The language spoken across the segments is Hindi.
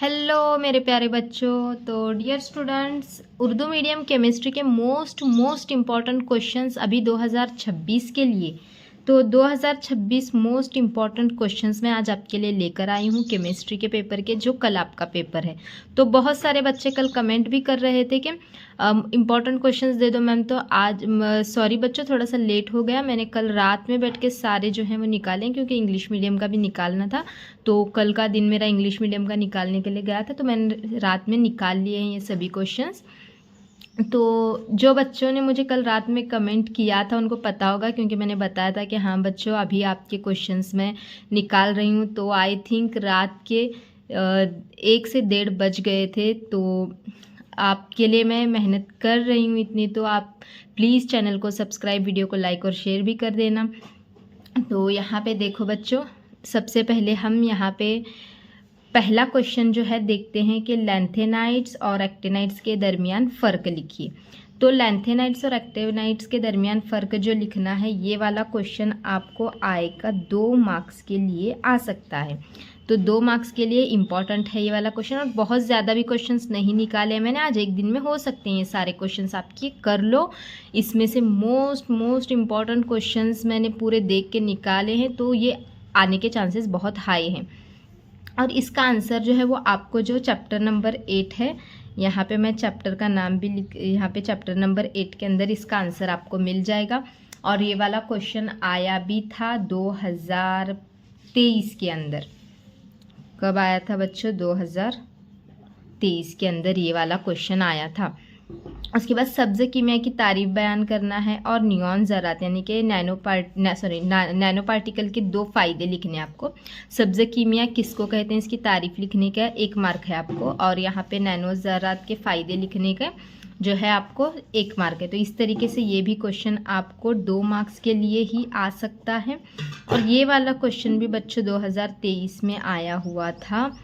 हेलो मेरे प्यारे बच्चों। तो dear students, Urdu medium chemistry के मोस्ट इम्पॉर्टेंट क्वेश्चंस अभी 2026 के लिए। तो 2026 मोस्ट इम्पॉर्टेंट क्वेश्चंस मैं आज आपके लिए लेकर आई हूँ केमिस्ट्री के पेपर के, जो कल आपका पेपर है। तो बहुत सारे बच्चे कल कमेंट भी कर रहे थे कि इम्पॉर्टेंट क्वेश्चंस दे दो मैम। तो आज सॉरी बच्चों, थोड़ा सा लेट हो गया। मैंने कल रात में बैठ के सारे जो हैं वो निकाले, क्योंकि इंग्लिश मीडियम का भी निकालना था। तो कल का दिन मेरा इंग्लिश मीडियम का निकालने के लिए गया था, तो मैंने रात में निकाल लिए हैं ये सभी क्वेश्चंस। तो जो बच्चों ने मुझे कल रात में कमेंट किया था उनको पता होगा, क्योंकि मैंने बताया था कि हाँ बच्चों अभी आपके क्वेश्चंस मैं निकाल रही हूँ। तो आई थिंक रात के 1 से 1:30 बज गए थे। तो आपके लिए मैं मेहनत कर रही हूँ इतनी, तो आप प्लीज़ चैनल को सब्सक्राइब, वीडियो को लाइक और शेयर भी कर देना। तो यहाँ पे देखो बच्चों, सबसे पहले हम यहाँ पे पहला क्वेश्चन जो है देखते हैं कि लैंथेनाइड्स और एक्टिनाइड्स के दरमियान फ़र्क लिखिए। तो लैंथेनाइड्स और एक्टिनाइड्स के दरमियान फ़र्क जो लिखना है, ये वाला क्वेश्चन आपको आएगा 2 मार्क्स के लिए आ सकता है। तो 2 मार्क्स के लिए इम्पॉर्टेंट है ये वाला क्वेश्चन। और बहुत ज़्यादा भी क्वेश्चंस नहीं निकाले मैंने आज, एक दिन में हो सकते हैं ये सारे क्वेश्चंस आपके कर लो। इसमें से मोस्ट इम्पॉर्टेंट क्वेश्चंस मैंने पूरे देख के निकाले हैं, तो ये आने के चांसेस बहुत हाई हैं। और इसका आंसर जो है वो आपको जो चैप्टर नंबर 8 है, यहाँ पे मैं चैप्टर का नाम भी यहाँ पे चैप्टर नंबर 8 के अंदर इसका आंसर आपको मिल जाएगा। और ये वाला क्वेश्चन आया भी था 2023 के अंदर। कब आया था बच्चों? 2023 के अंदर ये वाला क्वेश्चन आया था। उसके बाद सब्ज़ कीमिया की तारीफ बयान करना है और नियॉन ज़रात यानी कि नैनो पार्टिकल के 2 फ़ायदे लिखने हैं आपको। सब्ज़ कीमिया किसको कहते हैं, इसकी तारीफ लिखने का 1 मार्क है आपको। और यहाँ पे नैनो ज़रात के फ़ायदे लिखने का जो है आपको 1 मार्क है। तो इस तरीके से ये भी क्वेश्चन आपको 2 मार्क्स के लिए ही आ सकता है। और ये वाला क्वेश्चन भी बच्चों 2023 में आया हुआ था।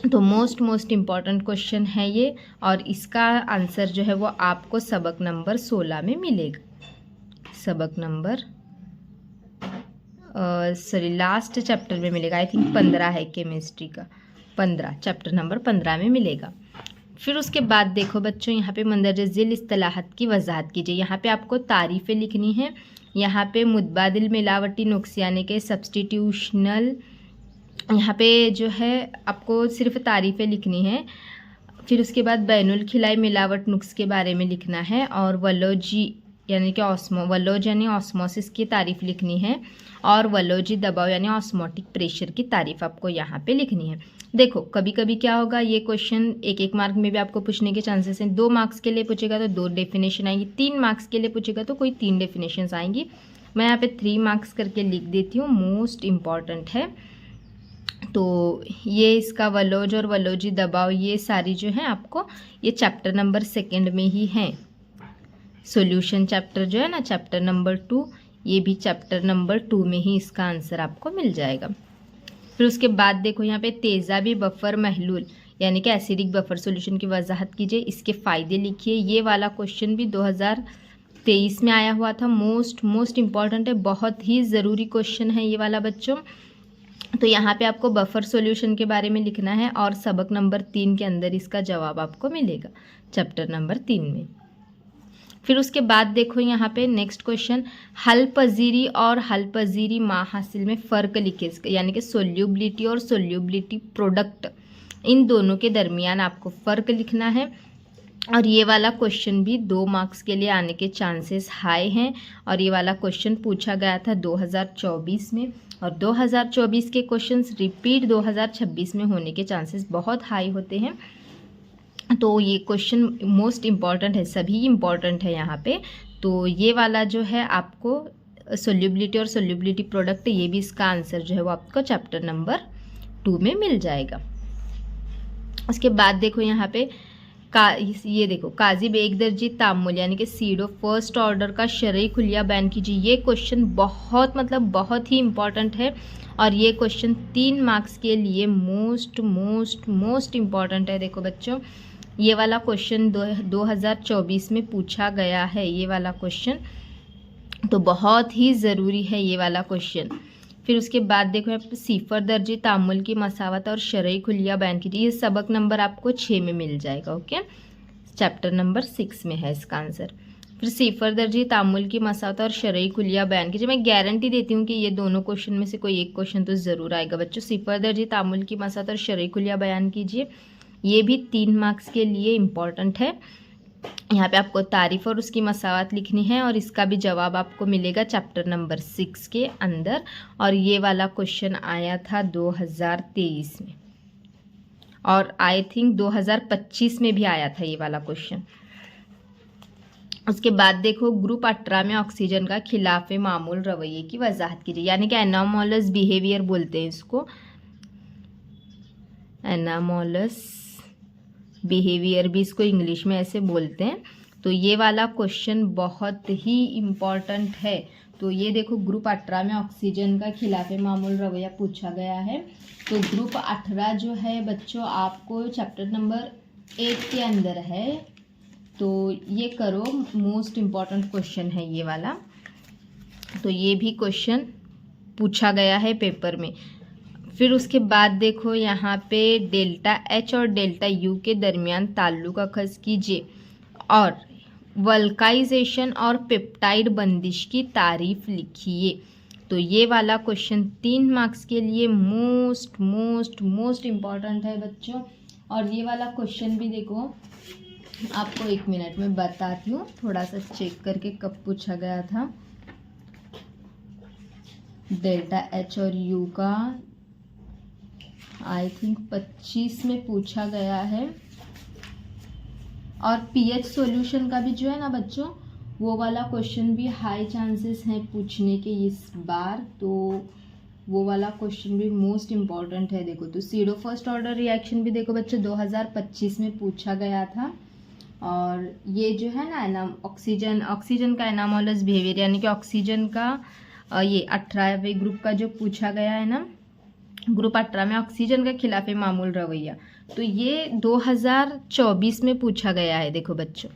तो मोस्ट इम्पॉर्टेंट क्वेश्चन है ये। और इसका आंसर जो है वो आपको सबक नंबर 16 में मिलेगा। सबक नंबर लास्ट चैप्टर में मिलेगा। आई थिंक 15 है केमिस्ट्री का, 15 चैप्टर नंबर 15 में मिलेगा। फिर उसके बाद देखो बच्चों, यहाँ पे मंदरजे ज़िल इस्तिलाहात की वजाहत कीजिए। यहाँ पे आपको तारीफ़ें लिखनी है। यहाँ पे मुतबादिल मिलावटी नुक्स यानी कि सब्सटीट्यूशनल, यहाँ पे जो है आपको सिर्फ तारीफ़ें लिखनी है। फिर उसके बाद बैनुल खिलाई मिलावट नुक्स के बारे में लिखना है। और वलोजी यानी कि वलोज यानी ऑस्मोसिस की तारीफ़ लिखनी है। और वलोजी दबाव यानी ऑस्मोटिक प्रेशर की तारीफ़ आपको यहाँ पे लिखनी है। देखो कभी कभी क्या होगा, ये क्वेश्चन 1 मार्क में भी आपको पूछने के चांसेस हैं। 2 मार्क्स के लिए पूछेगा तो 2 डेफिनेशन आएंगी, 3 मार्क्स के लिए पूछेगा तो कोई 3 डेफिनेशन आएंगी। मैं यहाँ पे 3 मार्क्स करके लिख देती हूँ, मोस्ट इम्पॉर्टेंट है। तो ये इसका वलोज और वलोजी दबाव ये सारी जो है आपको ये चैप्टर नंबर 2 में ही है। सॉल्यूशन चैप्टर जो है ना, चैप्टर नंबर 2, ये भी चैप्टर नंबर 2 में ही इसका आंसर आपको मिल जाएगा। फिर उसके बाद देखो यहाँ पे तेज़ाबी बफर महलूल यानी कि एसिडिक बफर सॉल्यूशन की वजाहत कीजिए, इसके फ़ायदे लिखिए। ये वाला क्वेश्चन भी 2023 में आया हुआ था। मोस्ट इम्पॉर्टेंट है, बहुत ही ज़रूरी क्वेश्चन है ये वाला बच्चों। तो यहाँ पे आपको बफर सॉल्यूशन के बारे में लिखना है और सबक नंबर 3 के अंदर इसका जवाब आपको मिलेगा, चैप्टर नंबर 3 में। फिर उसके बाद देखो यहाँ पे नेक्स्ट क्वेश्चन, हल पजीरी और हल पजीरी माहासिल में फ़र्क लिखे, यानी कि सोल्यूबिलिटी और सोल्यूबिलिटी प्रोडक्ट, इन दोनों के दरमियान आपको फ़र्क लिखना है। और ये वाला क्वेश्चन भी 2 मार्क्स के लिए आने के चांसेस हाई हैं। और ये वाला क्वेश्चन पूछा गया था 2024 में, और 2024 के क्वेश्चंस रिपीट 2026 में होने के चांसेस बहुत हाई होते हैं। तो ये क्वेश्चन मोस्ट इम्पॉर्टेंट है, सभी इम्पॉर्टेंट है यहाँ पे। तो ये वाला जो है आपको सोल्यूबिलिटी और सोल्यूबिलिटी प्रोडक्ट, ये भी इसका आंसर जो है वो आपको चैप्टर नंबर 2 में मिल जाएगा। उसके बाद देखो यहाँ पे ये देखो, काजिब एक दर्जी तामुल यानी कि सीडो फर्स्ट ऑर्डर का शरई खुलिया बयान कीजिए। ये क्वेश्चन बहुत ही इम्पॉर्टेंट है। और ये क्वेश्चन 3 मार्क्स के लिए मोस्ट इम्पॉर्टेंट है। देखो बच्चों, ये वाला क्वेश्चन 2024 में पूछा गया है, ये वाला क्वेश्चन तो बहुत ही ज़रूरी है ये वाला क्वेश्चन। फिर उसके बाद देखो यहाँ पे सिफर दर्जे तामुल की मसावत और शरई खुलिया बयान कीजिए। ये सबक नंबर आपको 6 में मिल जाएगा। ओके, चैप्टर नंबर 6 में है इसका आंसर। फिर सिफर दर्जे तामुल की मसावत और शरई खुलिया बयान कीजिए। मैं गारंटी देती हूँ कि ये दोनों क्वेश्चन में से कोई एक क्वेश्चन तो ज़रूर आएगा बच्चों। सिफर दर्जे तामुल की मसावत और शरई खुलिया बयान कीजिए, ये भी 3 मार्क्स के लिए इम्पॉर्टेंट है। यहाँ पे आपको तारीफ और उसकी मसावत लिखनी है और इसका भी जवाब आपको मिलेगा चैप्टर नंबर 6 के अंदर। और ये वाला क्वेश्चन आया था 2023 में और आई थिंक 2025 में भी आया था ये वाला क्वेश्चन। उसके बाद देखो ग्रुप 18 में ऑक्सीजन का खिलाफ मामूल रवैये की वजाहत कीजिए, यानी कि एनामोलस बिहेवियर बोलते हैं इसको। एनामोलस बिहेवियर भी इसको इंग्लिश में ऐसे बोलते हैं। तो ये वाला क्वेश्चन बहुत ही इम्पॉर्टेंट है। तो ये देखो ग्रुप 18 में ऑक्सीजन का खिलाफ मामूल रवैया पूछा गया है। तो ग्रुप 18 जो है बच्चों आपको चैप्टर नंबर 8 के अंदर है। तो ये करो, मोस्ट इम्पॉर्टेंट क्वेश्चन है ये वाला। तो ये भी क्वेश्चन पूछा गया है पेपर में। फिर उसके बाद देखो यहाँ पे डेल्टा एच और डेल्टा यू के दरमियान ताल्लुक अखज़ कीजिए और वल्काइजेशन और पेप्टाइड बंदिश की तारीफ लिखिए। तो ये वाला क्वेश्चन 3 मार्क्स के लिए मोस्ट मोस्ट मोस्ट इम्पॉर्टेंट है बच्चों। और ये वाला क्वेश्चन भी देखो आपको 1 मिनट में बताती हूँ, थोड़ा सा चेक करके कब पूछा गया था। डेल्टा एच और यू का आई थिंक 25 में पूछा गया है। और पीएच सॉल्यूशन का भी जो है ना बच्चों, वो वाला क्वेश्चन भी हाई चांसेस हैं पूछने के इस बार। तो वो वाला क्वेश्चन भी मोस्ट इम्पॉर्टेंट है। देखो तो सीडो फर्स्ट ऑर्डर रिएक्शन भी देखो बच्चों 2025 में पूछा गया था। और ये जो है ना ऑक्सीजन का एनामोलस बिहेवियर, यानी कि ऑक्सीजन का ये 18वें ग्रुप का जो पूछा गया है ना, ग्रुप 18 में ऑक्सीजन के खिलाफ मामूल रवैया, तो ये 2024 में पूछा गया है। देखो बच्चों,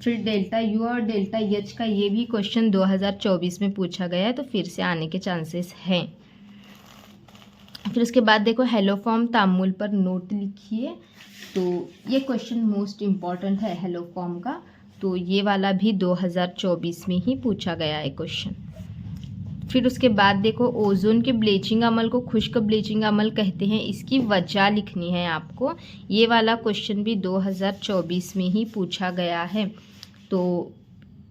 फिर डेल्टा यू और डेल्टा एच का ये भी क्वेश्चन 2024 में पूछा गया है, तो फिर से आने के चांसेस हैं। फिर उसके बाद देखो हेलो फॉर्म तामुल पर नोट लिखिए। तो ये क्वेश्चन मोस्ट इम्पॉर्टेंट है हेलो फॉर्म का। तो ये वाला भी 2024 में ही पूछा गया है क्वेश्चन। फिर उसके बाद देखो ओजोन के ब्लीचिंग अमल को खुश्क ब्लीचिंग अमल कहते हैं, इसकी वजह लिखनी है आपको। ये वाला क्वेश्चन भी 2024 में ही पूछा गया है। तो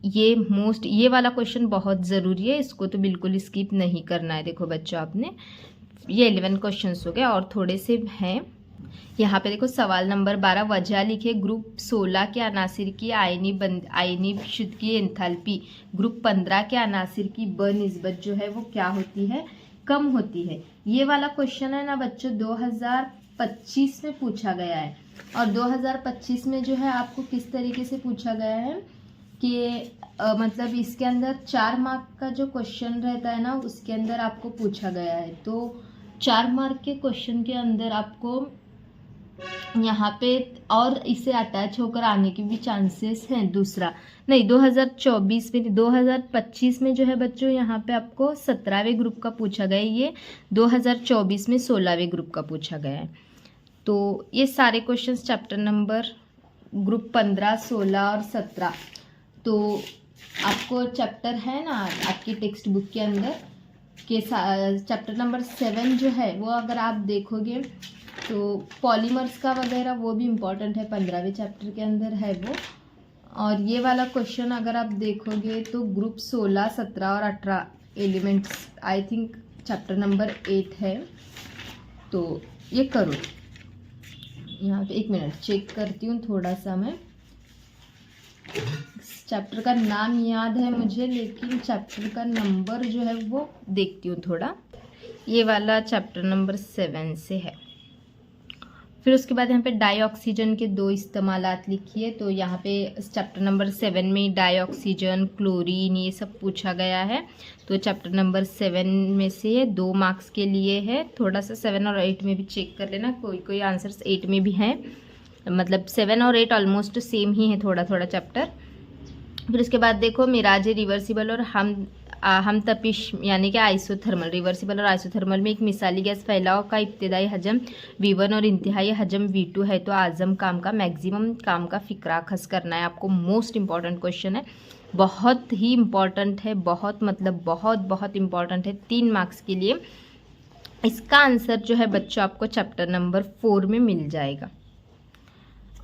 ये वाला क्वेश्चन बहुत ज़रूरी है, इसको तो बिल्कुल स्किप नहीं करना है। देखो बच्चों आपने ये 11 क्वेश्चंस हो गए और थोड़े से हैं। यहाँ पे देखो सवाल नंबर 12 वजह लिखे। ग्रुप 16 के अनासिर की आयनी शुद्ध की एंथैल्पी ग्रुप 15 के अनासिर की बनिस्बत जो है वो क्या होती है, कम होती है। ये वाला क्वेश्चन है ना बच्चों 2025 में पूछा गया है। और 2025 में जो है आपको किस तरीके से पूछा गया है कि मतलब इसके अंदर 4 मार्क का जो क्वेश्चन रहता है ना, उसके अंदर आपको पूछा गया है। तो 4 मार्क के क्वेश्चन के अंदर आपको यहाँ पे और इसे अटैच होकर आने के भी चांसेस हैं। दूसरा नहीं 2024 में 2025 में जो है बच्चों यहाँ पे आपको 17वें ग्रुप का पूछा गया है, ये 2024 में 16वें ग्रुप का पूछा गया है। तो ये सारे क्वेश्चंस चैप्टर नंबर ग्रुप 15, 16 और 17। तो आपको चैप्टर है ना आपकी टेक्स्ट बुक के अंदर के चैप्टर नंबर 7 जो है वो अगर आप देखोगे तो पॉलीमर्स का वगैरह वो भी इम्पॉर्टेंट है, 15वें चैप्टर के अंदर है वो। और ये वाला क्वेश्चन अगर आप देखोगे तो ग्रुप 16, 17 और 18 elements I think chapter number 8 है। तो ये करो, यहाँ पे 1 मिनट चेक करती हूँ थोड़ा सा। मैं चैप्टर का नाम याद है मुझे, लेकिन चैप्टर का नंबर जो है वो देखती हूँ थोड़ा। ये वाला चैप्टर नंबर 7 से है। फिर उसके बाद यहाँ पे डाईऑक्सीजन के 2 इस्तेमालात लिखिए। तो यहाँ पे चैप्टर नंबर 7 में डाईऑक्सीजन, क्लोरीन ये सब पूछा गया है। तो चैप्टर नंबर 7 में से 2 मार्क्स के लिए है। थोड़ा सा 7 और 8 में भी चेक कर लेना, कोई आंसर्स 8 में भी हैं, मतलब 7 और 8 ऑलमोस्ट सेम ही है, थोड़ा थोड़ा चैप्टर। फिर उसके बाद देखो मिराज रिवर्सिबल और हम हमतपिश यानी कि आइसोथर्मल, रिवर्सिबल और आइसोथर्मल में एक मिसाली गैस फैलाव का इब्तदाई हजम V1 और इंतहाई हजम V2 है तो आज़म काम का मैक्सिमम काम का फिक्रा खस करना है आपको। मोस्ट इंपॉर्टेंट क्वेश्चन है, बहुत ही इम्पॉर्टेंट है, बहुत मतलब बहुत बहुत इम्पॉर्टेंट है, 3 मार्क्स के लिए। इसका आंसर जो है बच्चों आपको चैप्टर नंबर 4 में मिल जाएगा।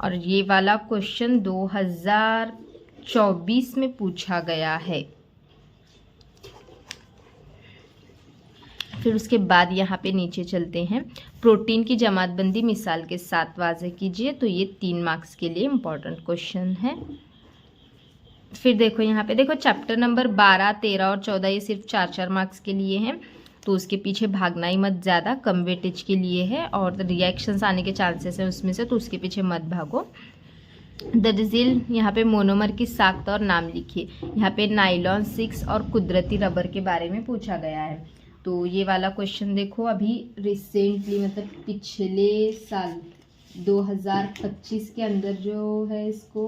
और ये वाला क्वेश्चन 2024 में पूछा गया है। फिर उसके बाद यहाँ पे नीचे चलते हैं, प्रोटीन की जमातबंदी मिसाल के साथ वाज़ेह कीजिए, तो ये 3 मार्क्स के लिए इम्पॉर्टेंट क्वेश्चन है। फिर देखो यहाँ पे देखो चैप्टर नंबर 12, 13 और 14 ये सिर्फ 4-4 मार्क्स के लिए हैं, तो उसके पीछे भागना ही मत, ज़्यादा कम वेटेज के लिए है और रिएक्शंस आने के चांसेस हैं उसमें से, तो उसके पीछे मत भागो। दरअसल यहाँ पे मोनोमर की साख्त और नाम लिखिए। यहाँ पे नाइलॉन 6 और कुदरती रबर के बारे में पूछा गया है। तो ये वाला क्वेश्चन देखो अभी रिसेंटली मतलब पिछले साल 2025 के अंदर जो है इसको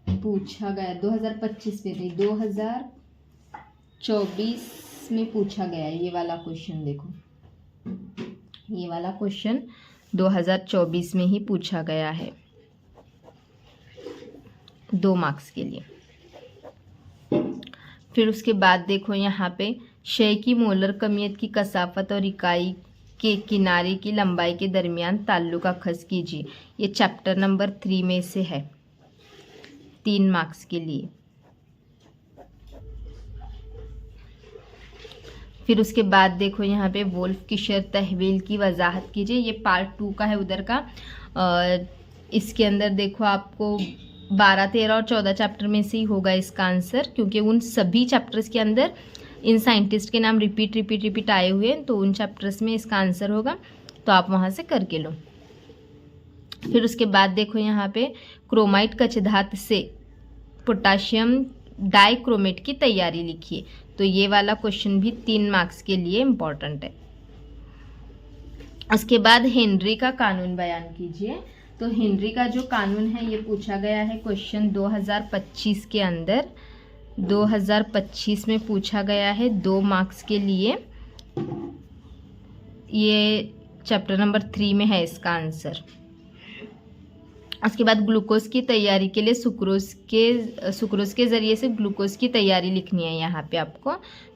पूछा गया, 2025 में नहीं 2024 में पूछा गया है। ये वाला क्वेश्चन देखो, ये वाला क्वेश्चन 2024 में ही पूछा गया है, 2 मार्क्स के लिए। फिर उसके बाद देखो यहाँ पे शय की मोलर कमियत की कसाफत और इकाई के किनारे की लंबाई के दरमियान ताल्लुक अखज़ कीजिए। ये चैप्टर नंबर 3 में से है, 3 मार्क्स के लिए। फिर उसके बाद देखो यहाँ पे वोल्फ की शर्त तहवील की वजाहत कीजिए। ये पार्ट 2 का है उधर का। इसके अंदर देखो आपको 12, 13 और 14 चैप्टर में से ही होगा इसका आंसर, क्योंकि उन सभी चैप्टर्स के अंदर इन साइंटिस्ट के नाम रिपीट आए हुए हैं, तो उन चैप्टर्स में इसका आंसर होगा, तो आप वहाँ से करके लो। फिर उसके बाद देखो यहाँ पे क्रोमाइट कचधात से पोटाशियम डाइक्रोमेट की तैयारी लिखिए। तो ये वाला क्वेश्चन भी 3 मार्क्स के लिए इम्पॉर्टेंट है। उसके बाद हेनरी का कानून बयान कीजिए। तो हेनरी का जो कानून है ये पूछा गया है क्वेश्चन 2025 के अंदर, 2025 में पूछा गया है, 2 मार्क्स के लिए। ये चैप्टर नंबर 3 में है इसका आंसर। उसके बाद ग्लूकोज की तैयारी के लिए सुक्रोज के ज़रिए से ग्लूकोज की तैयारी लिखनी है यहाँ पे आपको।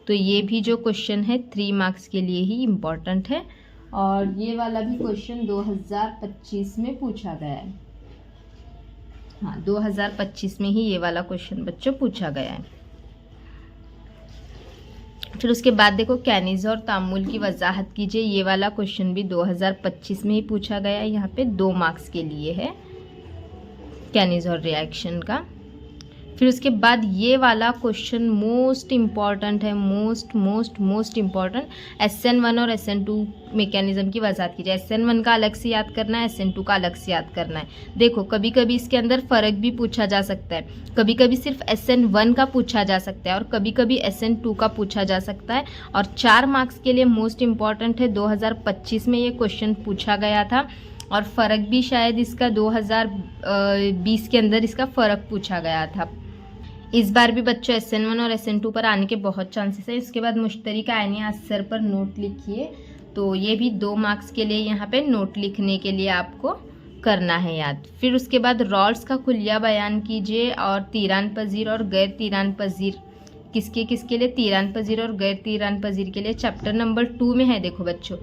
तो ये भी जो क्वेश्चन है 3 मार्क्स के लिए ही इम्पॉर्टेंट है, और ये वाला भी क्वेश्चन 2025 में पूछा गया है। हाँ, 2025 में ही ये वाला क्वेश्चन बच्चों पूछा गया है। फिर उसके बाद देखो कैनिज और तामुल की वजाहत कीजिए। ये वाला क्वेश्चन भी 2025 में ही पूछा गया है, यहाँ पे 2 मार्क्स के लिए है, कैनिज और रिएक्शन का। फिर उसके बाद ये वाला क्वेश्चन मोस्ट इम्पॉर्टेंट है, मोस्ट इम्पॉर्टेंट। SN1 और SN2 मैकेनिज्म की वजाहत कीजिए। SN1 का अलग से याद करना है, SN2 का अलग से याद करना है। देखो कभी कभी इसके अंदर फ़र्क भी पूछा जा सकता है, कभी कभी सिर्फ SN1 का पूछा जा सकता है और कभी कभी SN2 का पूछा जा सकता है। और 4 मार्क्स के लिए मोस्ट इम्पॉर्टेंट है, 2025 में ये क्वेश्चन पूछा गया था, और फ़र्क भी शायद इसका 2020 के अंदर इसका फ़र्क पूछा गया था। इस बार भी बच्चों SN1 और SN2 पर आने के बहुत चांसेस हैं। इसके बाद मुश्तरक आयनी असर पर नोट लिखिए। तो ये भी 2 मार्क्स के लिए यहाँ पे नोट लिखने के लिए आपको करना है याद। फिर उसके बाद रॉल्स का खुलिया बयान कीजिए, और तीरान पजीर और गैर तीरान पजीर किसके लिए, तीरान पजीर और गैर तीरान पजीर के लिए चैप्टर नंबर 2 में है। देखो बच्चों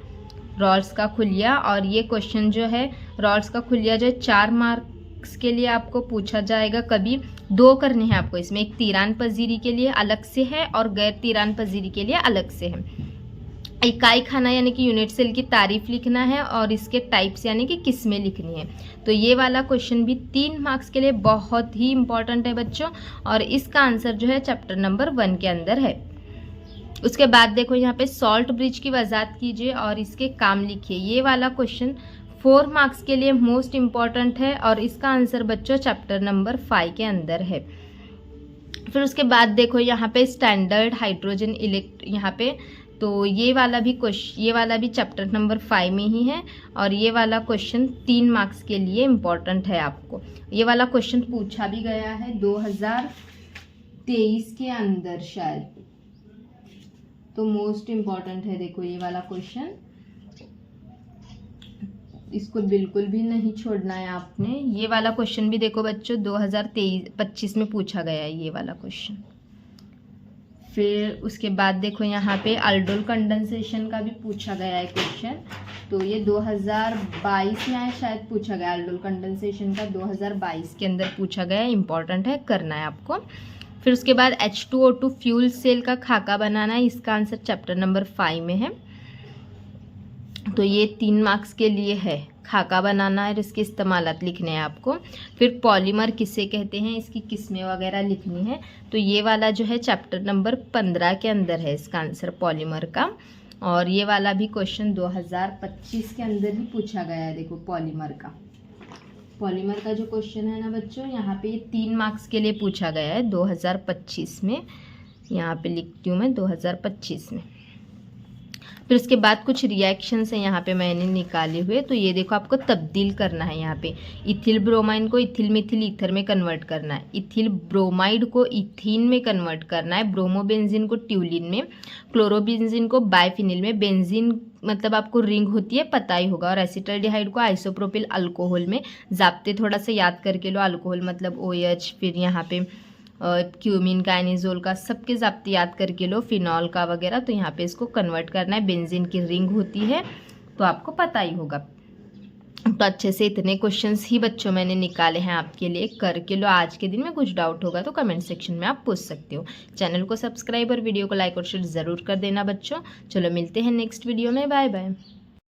रॉल्स का खुलिया, और ये क्वेश्चन जो है रॉल्स का खुलिया जो है 4 मार्क्स के लिए आपको पूछा जाएगा। कभी 2 करने हैं आपको इसमें, एक तीरान पजीरी के लिए अलग से है और गैर तीरान पजीरी के लिए अलग से है। इकाई खाना यानी कि यूनिट सेल की तारीफ लिखना है, और इसके टाइप्स यानी कि किस्में लिखनी है। तो ये वाला क्वेश्चन भी 3 मार्क्स के लिए बहुत ही इंपॉर्टेंट है बच्चों, और इसका आंसर जो है चैप्टर नंबर 1 के अंदर है। उसके बाद देखो यहाँ पे सॉल्ट ब्रिज की वजाहत कीजिए और इसके काम लिखिए। ये वाला क्वेश्चन 4 मार्क्स के लिए मोस्ट इम्पॉर्टेंट है, और इसका आंसर बच्चों चैप्टर नंबर 5 के अंदर है। फिर उसके बाद देखो यहाँ पे स्टैंडर्ड हाइड्रोजन यहाँ पे, तो ये वाला भी चैप्टर नंबर 5 में ही है, और ये वाला क्वेश्चन 3 मार्क्स के लिए इम्पॉर्टेंट है आपको। ये वाला क्वेश्चन पूछा भी गया है 2023 के अंदर शायद, तो मोस्ट इम्पॉर्टेंट है, देखो ये वाला क्वेश्चन, इसको बिल्कुल भी नहीं छोड़ना है आपने। ये वाला क्वेश्चन भी देखो बच्चों 2023-25 में पूछा गया है ये वाला क्वेश्चन। फिर उसके बाद देखो यहाँ पे अल्डोल कंडेंसेशन का भी पूछा गया है क्वेश्चन, तो ये 2022 में आया शायद, पूछा गया अल्डोल कंडेंसेशन का 2022 के अंदर पूछा गया है, इंपॉर्टेंट है, करना है आपको। फिर उसके बाद H2O2 फ्यूल सेल का खाका बनाना है, इसका आंसर चैप्टर नंबर 5 में है। तो ये 3 मार्क्स के लिए है, खाका बनाना है और इसके इस्तेमालात लिखने हैं आपको। फिर पॉलीमर किसे कहते हैं, इसकी किस्में वगैरह लिखनी है, तो ये वाला जो है चैप्टर नंबर 15 के अंदर है इसका आंसर पॉलीमर का। और ये वाला भी क्वेश्चन 2025 के अंदर ही पूछा गया है, देखो पॉलीमर का जो क्वेश्चन है ना बच्चों, यहाँ पे ये 3 मार्क्स के लिए पूछा गया है 2025 में, यहाँ पे लिखती हूँ मैं 2025 में। फिर उसके बाद कुछ रिएक्शंस हैं यहाँ पे मैंने निकाले हुए, तो ये देखो आपको तब्दील करना है यहाँ पे, इथिल ब्रोमाइन को इथिल मिथिल ईथर में कन्वर्ट करना है, इथिल ब्रोमाइड को इथीन में कन्वर्ट करना है, ब्रोमोबेंजीन को ट्यूलिन में, क्लोरोबेंजीन को बाइफिनिल में, बेंजीन मतलब आपको रिंग होती है पता ही होगा, और एसिटल्डिहाइड को आइसोप्रोपिल अल्कोहल में। जाप्ते थोड़ा सा याद करके लो, अल्कोहल मतलब OH, फिर यहाँ पे क्यूमिन का, एनिजोल का, सबके ज़ाब्ते याद करके लो, फिनॉल का वगैरह। तो यहाँ पे इसको कन्वर्ट करना है, बेंजीन की रिंग होती है तो आपको पता ही होगा। तो अच्छे से इतने क्वेश्चंस ही बच्चों मैंने निकाले हैं आपके लिए, करके लो। आज के दिन में कुछ डाउट होगा तो कमेंट सेक्शन में आप पूछ सकते हो। चैनल को सब्सक्राइब और वीडियो को लाइक और शेयर ज़रूर कर देना बच्चों। चलो मिलते हैं नेक्स्ट वीडियो में, बाय बाय।